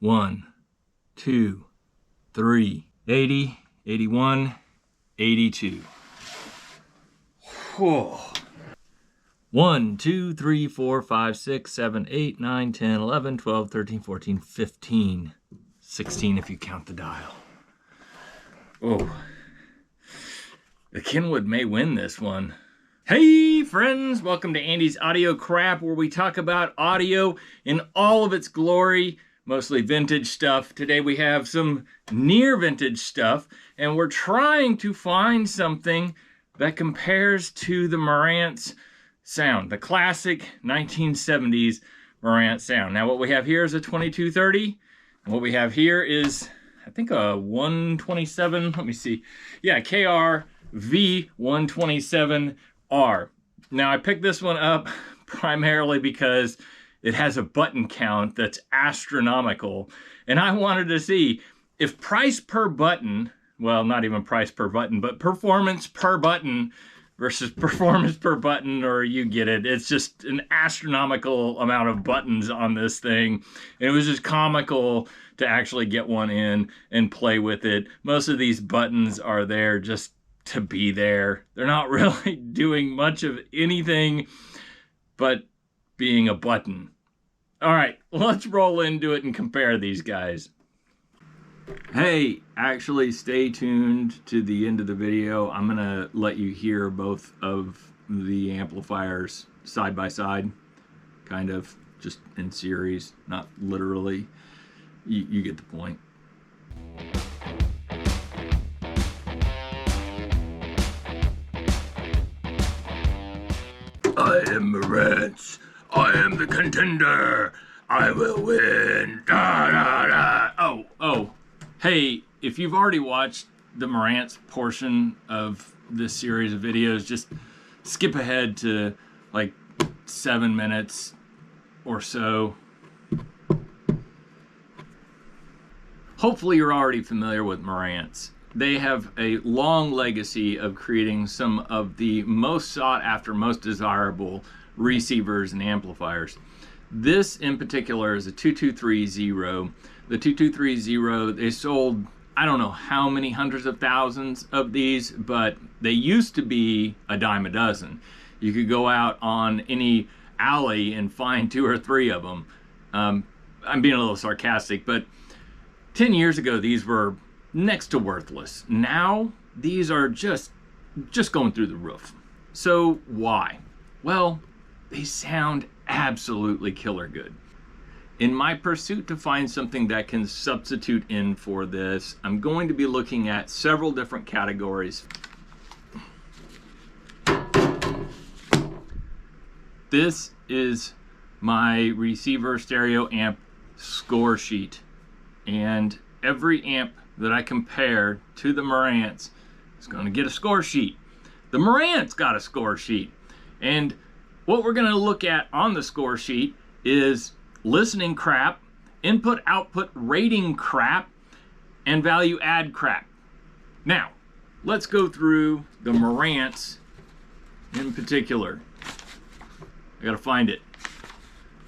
1, 2, 3, 80, 81, 82. Whoa. 1, 2, 3, 4, 5, 6, 7, 8, 9, 10, 11, 12, 13, 14, 15, 16 if you count the dial. Oh. The Kenwood may win this one. Hey friends, welcome to Andy's Audio Crap, where we talk about audio in all of its glory, mostly vintage stuff. Today we have some near vintage stuff, and we're trying to find something that compares to the Marantz sound, the classic 1970s Marantz sound. Now what we have here is a 2230, and what we have here is, I think, a 127, let me see, yeah, KR-V127R. Now I picked this one up primarily because it has a button count that's astronomical, and I wanted to see if price per button, well, not even price per button, but performance per button versus performance per button, or you get it. It's just an astronomical amount of buttons on this thing. And it was just comical to actually get one in and play with it. Most of these buttons are there just to be there. They're not really doing much of anything but being a button. All right, let's roll into it and compare these guys. Hey, actually stay tuned to the end of the video. I'm gonna let you hear both of the amplifiers side by side, kind of just in series, not literally. You get the point. I am Marantz. I am the contender. I will win. Da, da, da. Oh. Hey, if you've already watched the Marantz portion of this series of videos, just skip ahead to like 7 minutes or so. Hopefully you're already familiar with Marantz. They have a long legacy of creating some of the most sought after, most desirable receivers and amplifiers. This in particular is a 2230. The 2230, they sold, I don't know how many hundreds of thousands of these, but they used to be a dime a dozen. You could go out on any alley and find 2 or 3 of them. I'm being a little sarcastic, but 10 years ago, these were next to worthless. Now, these are just going through the roof. So why? Well, they sound absolutely killer good. In my pursuit to find something that can substitute in for this, I'm going to be looking at several different categories. This is my receiver stereo amp score sheet, and every amp that I compare to the Marantz is going to get a score sheet. The Marantz got a score sheet, and what we're going to look at on the score sheet is listening crap, input output rating crap, and value add crap. Now, let's go through the Marantz in particular. I gotta find it.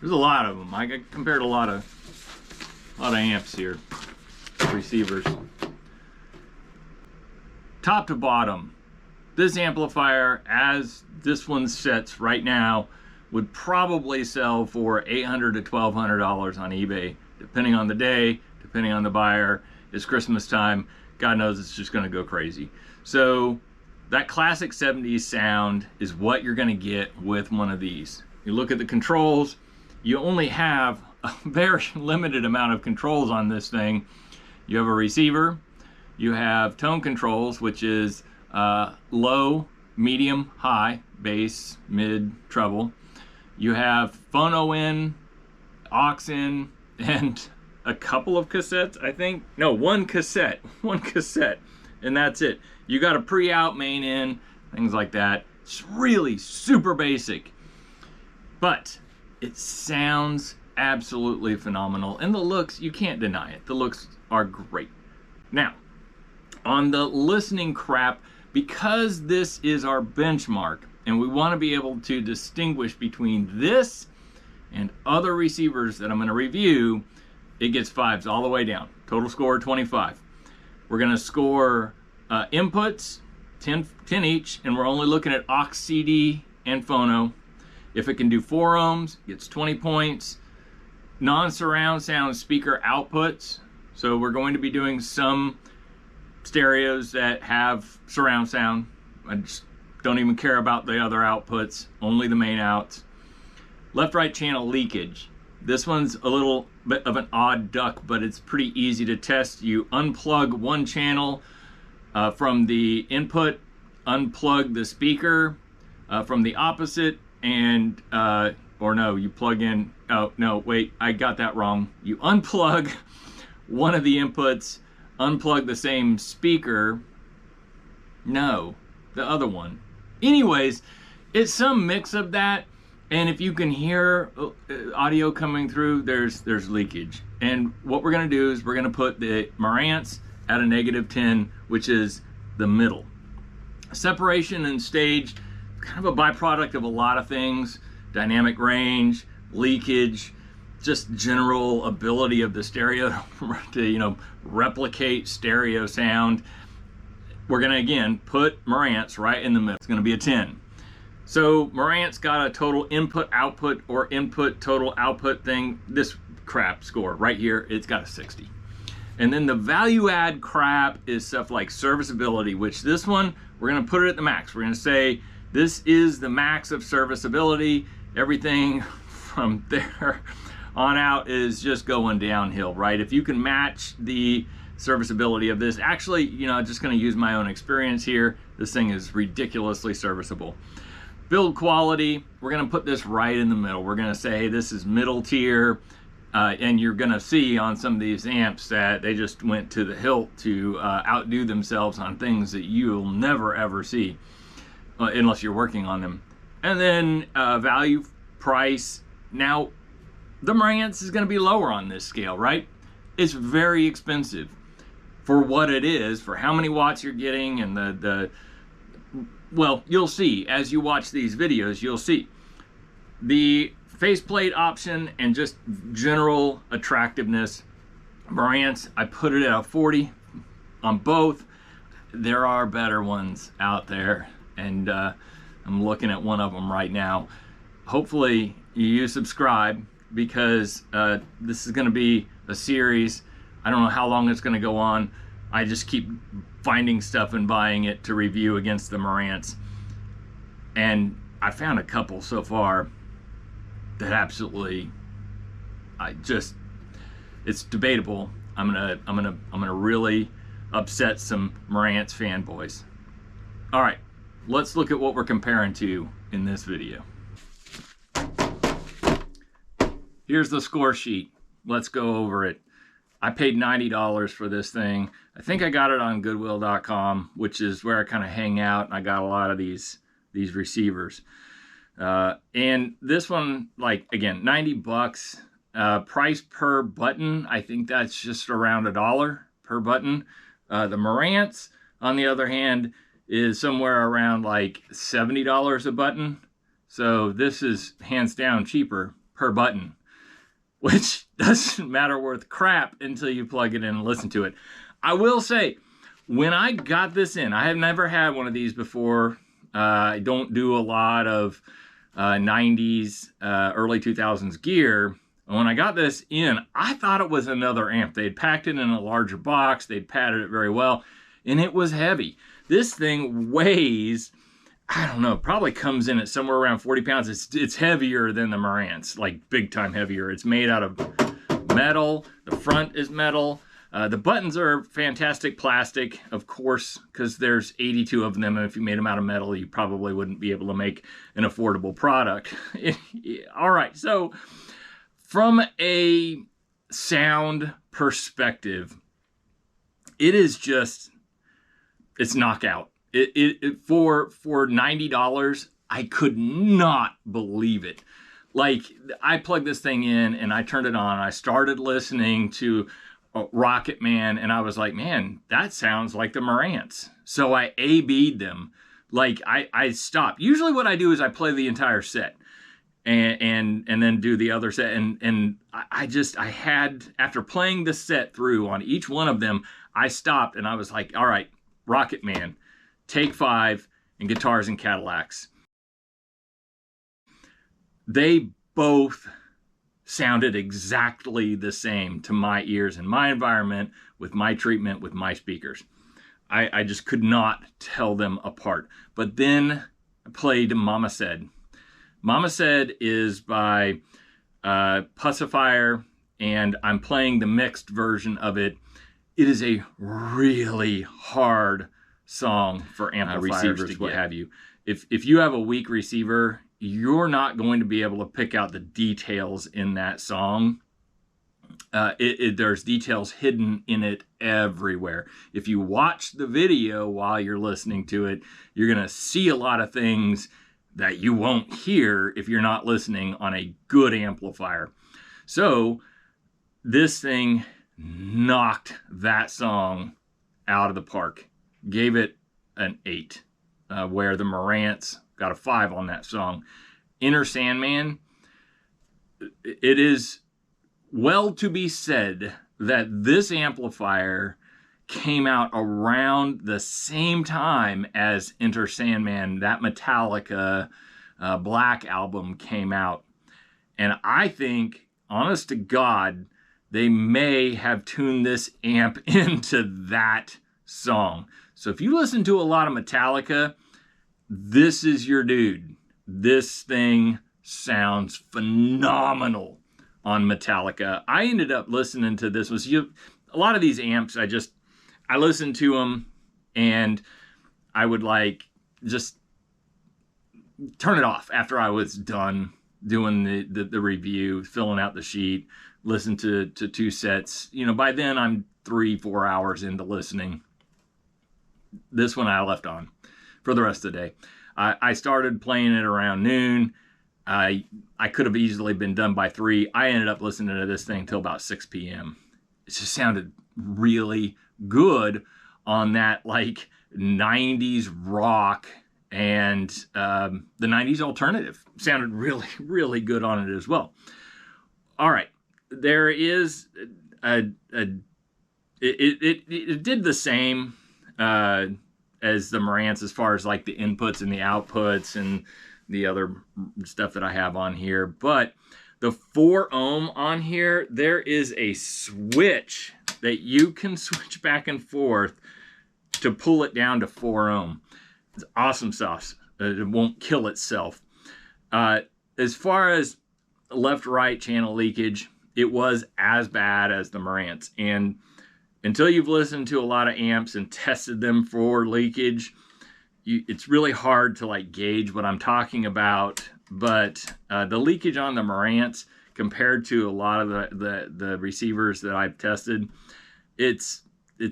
There's a lot of them. I compared a lot of amps here, receivers. Top to bottom, this amplifier, as this one sits right now, would probably sell for $800 to $1,200 on eBay, depending on the day, depending on the buyer. It's Christmas time. God knows it's just going to go crazy. So that classic 70s sound is what you're going to get with one of these. You look at the controls, you only have a very limited amount of controls on this thing. You have a receiver, you have tone controls, which is low, medium, high, bass, mid, treble. You have phono in, aux in, and a couple of cassettes, I think. No, one cassette, and that's it. You got a pre-out main in, things like that. It's really super basic, but it sounds absolutely phenomenal. And the looks, you can't deny it. The looks are great. Now, on the listening crap, because this is our benchmark, and we want to be able to distinguish between this and other receivers that I'm going to review, it gets 5s all the way down. Total score 25. We're going to score inputs, 10 each, and we're only looking at aux CD and phono. If it can do 4 ohms, it gets 20 points. Non-surround sound speaker outputs. So we're going to be doing some stereos that have surround sound. I just don't even care about the other outputs, only the main outs. Left-right channel leakage. This one's a little bit of an odd duck, but it's pretty easy to test. You unplug one channel from the input, unplug the speaker from the opposite, and or no, you plug in, oh no, wait, I got that wrong. You unplug one of the inputs, unplug the same speaker, no, the other one. Anyways, it's some mix of that, and if you can hear audio coming through, there's leakage. And what we're gonna do is we're gonna put the Marantz at a -10, which is the middle. Separation and stage, kind of a byproduct of a lot of things. Dynamic range, leakage, just general ability of the stereo to replicate stereo sound. We're gonna again put Marantz right in the middle. It's gonna be a 10. So Marantz got a total input output or input total output thing. This Krapp score right here, it's got a 60. And then the value add Krapp is stuff like serviceability, which this one we're gonna put it at the max. We're gonna say this is the max of serviceability. Everything from there on out is just going downhill, right? If you can match the serviceability of this, actually, just gonna use my own experience here, this thing is ridiculously serviceable. Build quality, we're gonna put this right in the middle. We're gonna say, hey, this is middle tier, and you're gonna see on some of these amps that they just went to the hilt to outdo themselves on things that you'll never ever see unless you're working on them. And then value, price. Now, the Marantz is gonna be lower on this scale, right? It's very expensive for what it is, for how many watts you're getting, and well, you'll see as you watch these videos, you'll see the faceplate option and just general attractiveness. Marantz, I put it at a 40 on both. There are better ones out there, and I'm looking at one of them right now. Hopefully you subscribe, because this is going to be a series. I don't know how long it's going to go on. I just keep finding stuff and buying it to review against the Marantz, and I found a couple so far that absolutely, it's debatable. I'm gonna really upset some Marantz fanboys. All right, let's look at what we're comparing to in this video. Here's the score sheet. Let's go over it. I paid $90 for this thing. I think I got it on Goodwill.com, which is where I kind of hang out, and I got a lot of these receivers. And this one, like, again, 90 bucks. Price per button, I think that's just around $1 per button. The Marantz, on the other hand, is somewhere around like $70 a button. So this is hands down cheaper per button, which doesn't matter worth crap until you plug it in and listen to it. I will say, when I got this in, I have never had one of these before. I don't do a lot of 90s, early 2000s gear. When I got this in, I thought it was another amp. They'd packed it in a larger box, they'd padded it very well, and it was heavy. This thing weighs, I don't know, probably comes in at somewhere around 40 pounds. It's heavier than the Marantz, like big time heavier. It's made out of metal, the front is metal. The buttons are fantastic plastic, of course, because there's 82 of them, and if you made them out of metal, you probably wouldn't be able to make an affordable product. All right, so from a sound perspective, it is just, it's knockout. For $90, I could not believe it. Like, I plugged this thing in and I turned it on. I started listening to Rocket Man, and I was like, man, that sounds like the Marantz. So I A-B'd them. Like, I stopped. Usually what I do is I play the entire set. and then do the other set. And I had, after playing the set through on each one of them, I stopped and I was like, all right, Rocket Man, Take 5, and Guitars and Cadillacs. They both sounded exactly the same to my ears in my environment, with my treatment, with my speakers. I just could not tell them apart. But then I played Mama Said. Mama Said is by Pacifier, and I'm playing the mixed version of it. It is a really hard song for amplifiers receivers, what have you. If you have a weak receiver, you're not going to be able to pick out the details in that song. There's details hidden in it everywhere. If you watch the video while you're listening to it, you're going to see a lot of things that you won't hear if you're not listening on a good amplifier. So this thing knocked that song out of the park. Gave it an 8, where the Marantz got a 5 on that song. Enter Sandman, it is well to be said that this amplifier came out around the same time as Enter Sandman. That Metallica Black album came out. And I think, honest to God, they may have tuned this amp into that song. So if you listen to a lot of Metallica, this is your dude. This thing sounds phenomenal on Metallica. I ended up listening to this. A lot of these amps, I listened to them and I would just turn it off after I was done doing the review, filling out the sheet, listen to 2 sets. By then I'm 3-4 hours into listening. This one I left on for the rest of the day. I started playing it around noon. I could have easily been done by 3. I ended up listening to this thing till about 6 p.m. It just sounded really good on that 90s rock and the 90s alternative. Sounded really, really good on it as well. All right, there is it did the same as the Marantz as far as the inputs and the outputs and the other stuff that I have on here. But the 4 ohm on here, there is a switch that you can switch back and forth to pull it down to 4 ohm. It's awesome sauce. It won't kill itself. As far as left-right channel leakage, it was as bad as the Marantz. And until you've listened to a lot of amps and tested them for leakage, it's really hard to gauge what I'm talking about. But the leakage on the Marantz compared to a lot of the receivers that I've tested, it's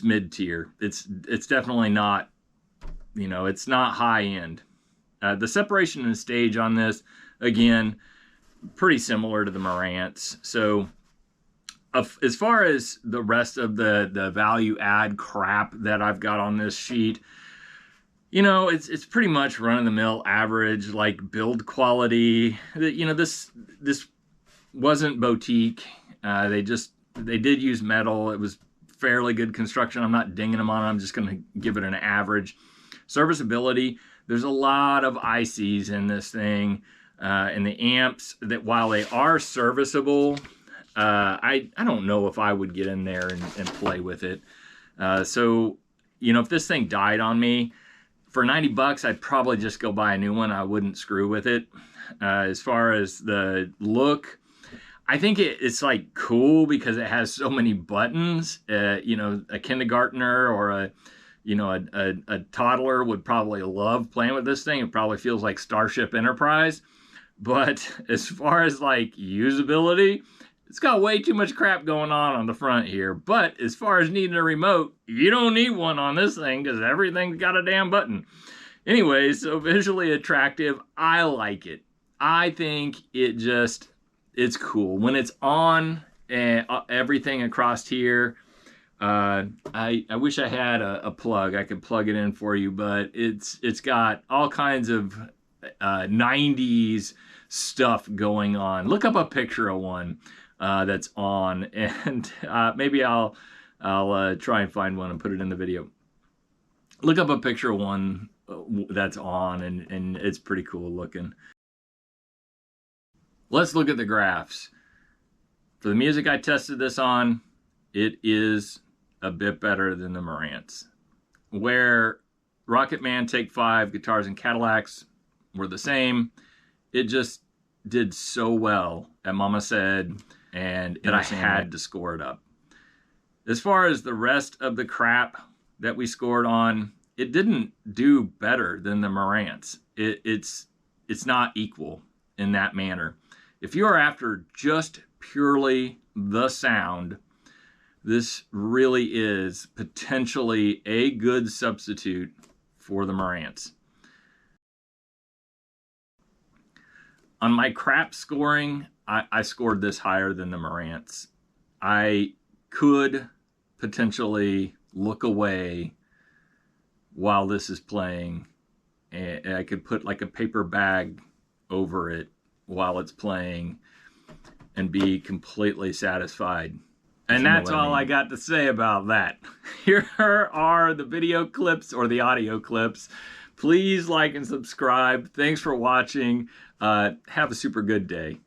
mid-tier. It's definitely not, it's not high end. The separation and stage on this, again, pretty similar to the Marantz. So as far as the rest of the value add crap that I've got on this sheet, it's pretty much run-of-the-mill average, build quality. This wasn't boutique. They did use metal. It was fairly good construction. I'm not dinging them on it. I'm just going to give it an average. Serviceability, there's a lot of ICs in this thing. And the amps, that while they are serviceable, I don't know if I would get in there and play with it. So, if this thing died on me, for $90, I'd probably just go buy a new one. I wouldn't screw with it. As far as the look, I think it's cool because it has so many buttons. A kindergartner or a toddler would probably love playing with this thing. It probably feels like Starship Enterprise. But as far as usability, it's got way too much crap going on the front here. But as far as needing a remote, you don't need one on this thing because everything's got a damn button. Anyway, so visually attractive. I like it. I think it's cool. When it's on everything across here, I wish I had a plug. I could plug it in for you, but it's got all kinds of 90s stuff going on. Look up a picture of one that's on, and maybe I'll try and find one and put it in the video. Look up a picture of one that's on, and it's pretty cool looking. Let's look at the graphs. For the music I tested this on, it is a bit better than the Marantz. Where Rocket Man, Take 5, Guitars and Cadillacs were the same, it just did so well at Mama Said, and that I had to score it up. As far as the rest of the crap that we scored on, it didn't do better than the Marantz. It's not equal in that manner. If you are after just purely the sound, this really is potentially a good substitute for the Marantz. On my Krapp scoring, I scored this higher than the Marantz. I could potentially look away while this is playing, and I could put like a paper bag over it while it's playing and be completely satisfied. And that's all I got to say about that. Here are the video clips or the audio clips. Please like and subscribe. Thanks for watching. Have a super good day.